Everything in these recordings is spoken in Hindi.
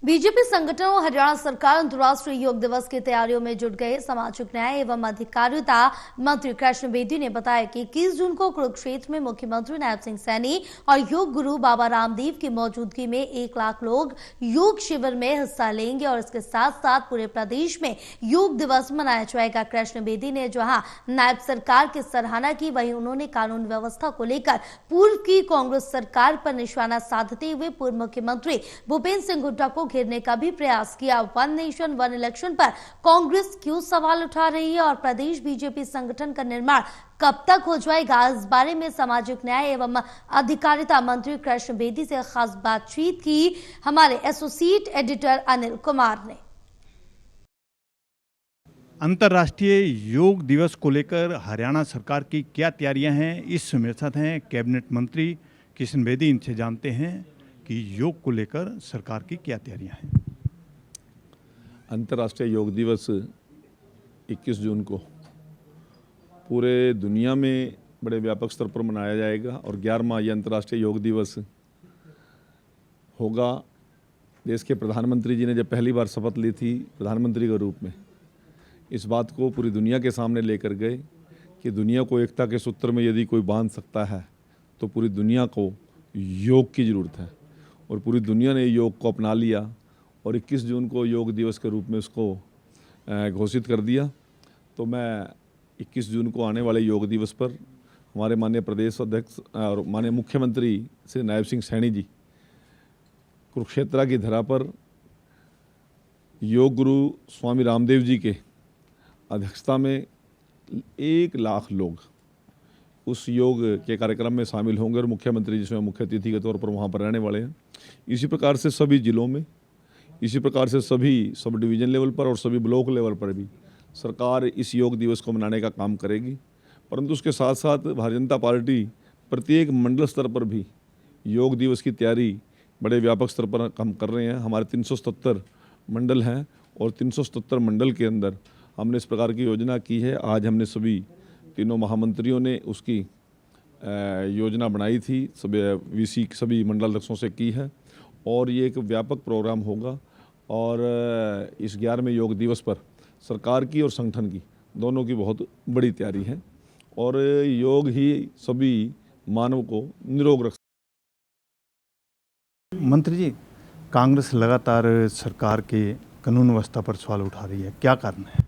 बीजेपी संगठन और हरियाणा सरकार अंतर्राष्ट्रीय योग दिवस की तैयारियों में जुट गए। सामाजिक न्याय एवं अधिकारिता मंत्री कृष्ण बेदी ने बताया कि 21 जून को कुरुक्षेत्र में मुख्यमंत्री नायब सिंह सैनी और योग गुरु बाबा रामदेव की मौजूदगी में 1 लाख लोग योग शिविर में हिस्सा लेंगे और इसके साथ साथ पूरे प्रदेश में योग दिवस मनाया जाएगा। कृष्ण बेदी ने जहां नायब सरकार की सराहना की, वहीं उन्होंने कानून व्यवस्था को लेकर पूर्व की कांग्रेस सरकार पर निशाना साधते हुए पूर्व मुख्यमंत्री भूपेंद्र सिंह हुड्डा को घेरने का भी प्रयास किया। वन नेशन वन इलेक्शन पर कांग्रेस क्यों सवाल उठा रही है और प्रदेश बीजेपी संगठन का निर्माण कब तक हो जाएगा, इस बारे में सामाजिक न्याय एवं अधिकारिता मंत्री कृष्ण बेदी से खास बातचीत की हमारे एसोसिएट एडिटर अनिल कुमार ने। अंतर्राष्ट्रीय योग दिवस को लेकर हरियाणा सरकार की क्या तैयारियां हैं, इस मेरे साथ हैं कैबिनेट मंत्री कृष्ण बेदी। इनसे जानते हैं कि योग को लेकर सरकार की क्या तैयारियां हैं। अंतर्राष्ट्रीय योग दिवस 21 जून को पूरे दुनिया में बड़े व्यापक स्तर पर मनाया जाएगा और 11वां ये अंतर्राष्ट्रीय योग दिवस होगा। देश के प्रधानमंत्री जी ने जब पहली बार शपथ ली थी प्रधानमंत्री के रूप में, इस बात को पूरी दुनिया के सामने लेकर गए कि दुनिया को एकता के सूत्र में यदि कोई बांध सकता है तो पूरी दुनिया को योग की ज़रूरत है। और पूरी दुनिया ने योग को अपना लिया और 21 जून को योग दिवस के रूप में उसको घोषित कर दिया। तो मैं 21 जून को आने वाले योग दिवस पर हमारे माननीय प्रदेश अध्यक्ष और माननीय मुख्यमंत्री श्री नायब सिंह सैनी जी कुरुक्षेत्र की धरा पर योग गुरु स्वामी रामदेव जी के अध्यक्षता में 1 लाख लोग उस योग के कार्यक्रम में शामिल होंगे और मुख्यमंत्री जिसमें मुख्य अतिथि के तौर पर वहाँ पर रहने वाले हैं। इसी प्रकार से सभी जिलों में, इसी प्रकार से सभी सब डिवीज़न लेवल पर और सभी ब्लॉक लेवल पर भी सरकार इस योग दिवस को मनाने का काम करेगी। परंतु उसके साथ साथ भारतीय जनता पार्टी प्रत्येक मंडल स्तर पर भी योग दिवस की तैयारी बड़े व्यापक स्तर पर हम कर रहे हैं। हमारे 377 मंडल हैं और 377 मंडल के अंदर हमने इस प्रकार की योजना की है। आज हमने सभी तीनों महामंत्रियों ने उसकी योजना बनाई थी, सभी मंडल अध्यक्षों से की है और ये एक व्यापक प्रोग्राम होगा। और इस 11वें योग दिवस पर सरकार की और संगठन की दोनों की बहुत बड़ी तैयारी है और योग ही सभी मानव को निरोग रख। मंत्री जी, कांग्रेस लगातार सरकार के कानून व्यवस्था पर सवाल उठा रही है, क्या कारण है?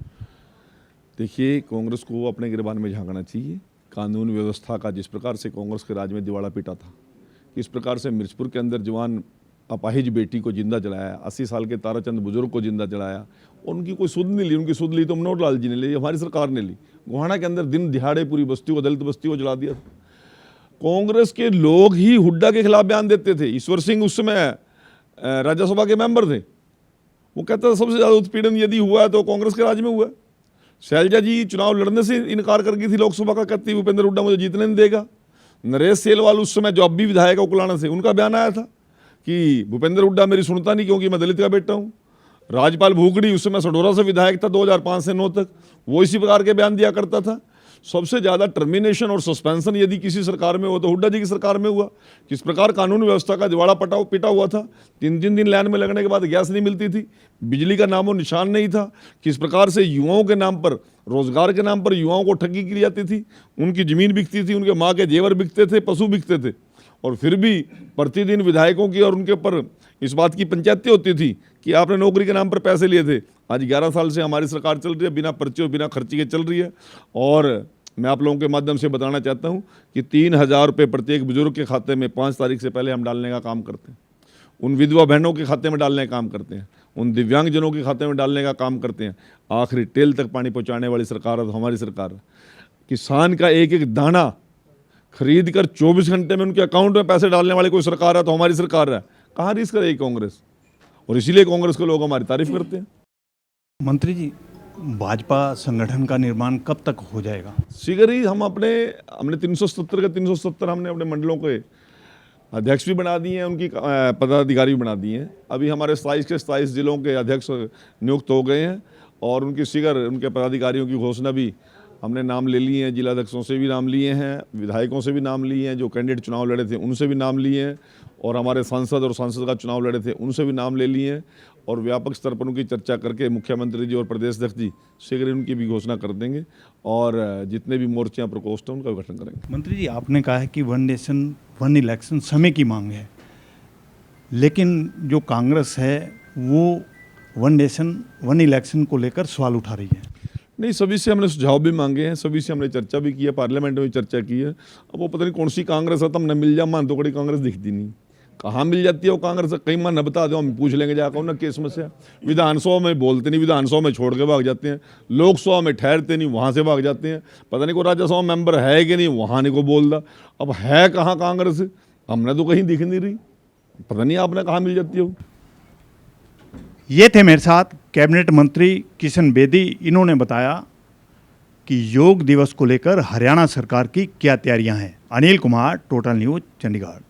देखिए, कांग्रेस को अपने गिरबान में झांकना चाहिए। कानून व्यवस्था का जिस प्रकार से कांग्रेस के राज में दिवाला पीटा था, किस प्रकार से मिर्चपुर के अंदर जवान अपाहिज बेटी को जिंदा जलाया, 80 साल के ताराचंद बुजुर्ग को जिंदा जलाया, उनकी कोई सुध नहीं ली। उनकी सुध ली तो मनोहर लाल जी ने ली, हमारी सरकार ने ली। गोहाना के अंदर दिन दिहाड़े पूरी बस्ती को, दलित बस्ती को जला दिया था। कांग्रेस के लोग ही हुड्डा के खिलाफ बयान देते थे। ईश्वर सिंह उस समय राज्यसभा के मेंबर थे, वो कहता था सबसे ज़्यादा उत्पीड़न यदि हुआ है तो कांग्रेस के राज में हुआ। शैलजा जी चुनाव लड़ने से इनकार कर गई थी लोकसभा का, कहती भूपेंद्र हुड्डा मुझे जीतने नहीं देगा। नरेश सेलवाल उस समय जो अब भी विधायक उकलाना से, उनका बयान आया था कि भूपेंद्र हुड्डा मेरी सुनता नहीं क्योंकि मैं दलित का बेटा हूँ। राजपाल भूखड़ी उस समय सडोरा से विधायक था 2005 से 9 तक, वो इसी प्रकार के बयान दिया करता था। सबसे ज़्यादा टर्मिनेशन और सस्पेंशन यदि किसी सरकार में हो तो हुड्डा जी की सरकार में हुआ। किस प्रकार कानून व्यवस्था का दिवाला पिटा हुआ था। 3 दिन लाइन में लगने के बाद गैस नहीं मिलती थी, बिजली का नामो निशान नहीं था। किस प्रकार से युवाओं के नाम पर, रोजगार के नाम पर युवाओं को ठगी की जाती थी। उनकी ज़मीन बिकती थी, उनके माँ के जेवर बिकते थे, पशु बिकते थे और फिर भी प्रतिदिन विधायकों की और उनके ऊपर इस बात की पंचायतें होती थी कि आपने नौकरी के नाम पर पैसे लिए थे। आज 11 साल से हमारी सरकार चल रही है, बिना पर्चे और बिना खर्ची के चल रही है। और मैं आप लोगों के माध्यम से बताना चाहता हूं कि 3000 रुपये प्रत्येक बुजुर्ग के खाते में 5 तारीख से पहले हम डालने का काम करते हैं। उन विधवा बहनों के खाते में डालने का काम करते हैं, उन दिव्यांगजनों के खाते में डालने का काम करते हैं। आखिरी टेल तक पानी पहुँचाने वाली सरकार है हमारी सरकार है। किसान का एक एक दाना खरीद कर 24 घंटे में उनके अकाउंट में पैसे डालने वाली कोई सरकार है तो हमारी सरकार है। कहाँ रिस्क करेगी कांग्रेस? और इसीलिए कांग्रेस के लोग हमारी तारीफ करते हैं। मंत्री जी, भाजपा संगठन का निर्माण कब तक हो जाएगा? शीघ्र ही हमने 377 के 377 हमने अपने मंडलों के अध्यक्ष भी बना दिए हैं, उनकी पदाधिकारी भी बना दिए हैं। अभी हमारे 27 के 27 जिलों के अध्यक्ष नियुक्त हो गए हैं और उनकी शीघ्र उनके पदाधिकारियों की घोषणा भी हमने नाम ले लिए हैं, जिलाध्यक्षों से भी नाम लिए हैं, विधायकों से भी नाम लिए हैं, जो कैंडिडेट चुनाव लड़े थे उनसे भी नाम लिए हैं, और हमारे सांसद और सांसद का चुनाव लड़े थे उनसे भी नाम ले लिए हैं, और व्यापक स्तर पर उनकी चर्चा करके मुख्यमंत्री जी और प्रदेश अध्यक्ष जी शीघ्र ही उनकी भी घोषणा कर देंगे, और जितने भी मोर्चे या प्रकोष्ठ हैं उनका गठन करेंगे। मंत्री जी, आपने कहा है कि वन नेशन वन इलेक्शन समय की मांग है, लेकिन जो कांग्रेस है वो वन नेशन वन इलेक्शन को लेकर सवाल उठा रही है। नहीं, सभी से हमने सुझाव भी मांगे हैं, सभी से हमने चर्चा भी की है, पार्लियामेंट में भी चर्चा की है। अब वो पता नहीं कौन सी कांग्रेस है, तब न मिल जा मान तो कड़ी कांग्रेस दिखती नहीं, कहाँ मिल जाती है वो कांग्रेस, कहीं मन न बता दो, हम पूछ लेंगे जाकर उन्हें केस में से। विधानसभा में बोलते नहीं, विधानसभा में छोड़ के भाग जाते हैं, लोकसभा में ठहरते नहीं, वहाँ से भाग जाते हैं, पता नहीं को राज्यसभा मेंबर है कि नहीं, वहाँ नहीं को बोल रहा। अब है कहाँ कांग्रेस, हमने तो कहीं दिख नहीं रही, पता नहीं आपने कहाँ मिल जाती है वो। ये थे मेरे साथ कैबिनेट मंत्री किशन बेदी। इन्होंने बताया कि योग दिवस को लेकर हरियाणा सरकार की क्या तैयारियां हैं। Anil Kumar, total news, Chandigarh.